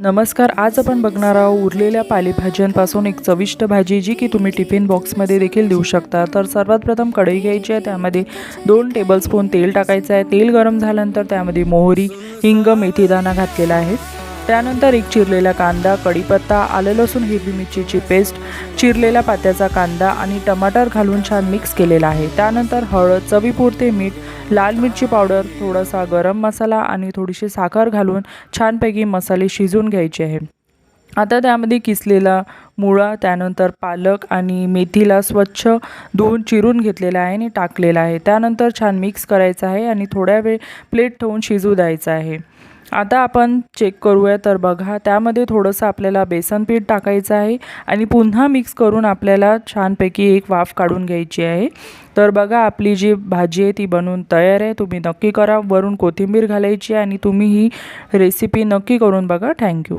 नमस्कार. आज आपण बघणार आहोत उरलेल्या पालेभाज्यांपासून एक चविष्ट भाजी, जी की तुम्ही टिफिन बॉक्समध्ये देखील देऊ शकता. तर सर्वात प्रथम कढई घ्यायची आहे, त्यामध्ये 2 टेबलस्पून तेल टाकायचं आहे. तेल गरम झाल्यानंतर त्यामध्ये मोहरी, हिंग, मेथीदाणा घातलेला आहे. त्यानंतर एक चिरलेला कांदा, कढीपत्ता, आलं लसूण हिरवी मिरचीची पेस्ट, चिरलेला पात्याचा कांदा आणि टमाटर घालून छान मिक्स केलेला आहे. त्यानंतर हळद, चवीपुरते मीठ, लाल मिरची पावडर, थोडासा गरम मसाला आणि थोडीशी साखर घालून छानपैकी मसाले शिजवून घ्यायचे आहे. आता त्यामध्ये किसलेला मुळा, त्यानंतर पालक आणि मेथीला स्वच्छ धुवून चिरून घेतलेला आहे आणि टाकलेला आहे. त्यानंतर छान मिक्स करायचं आहे आणि थोड्या वेळ प्लेट ठेवून शिजू द्यायचं आहे. आता आपण चेक करूया. तर बघा, त्यामध्ये थोडंसं आपल्याला बेसन पीठ टाकायचं आहे आणि पुन्हा मिक्स करून आपल्याला छानपैकी एक वाफ काढून घ्यायची आहे. तर बघा, आपली जी भाजी आहे ती बनवून तयार आहे. तुम्ही नक्की करा. वरून कोथिंबीर घालायची आणि तुम्ही ही रेसिपी नक्की करून बघा. थँक्यू.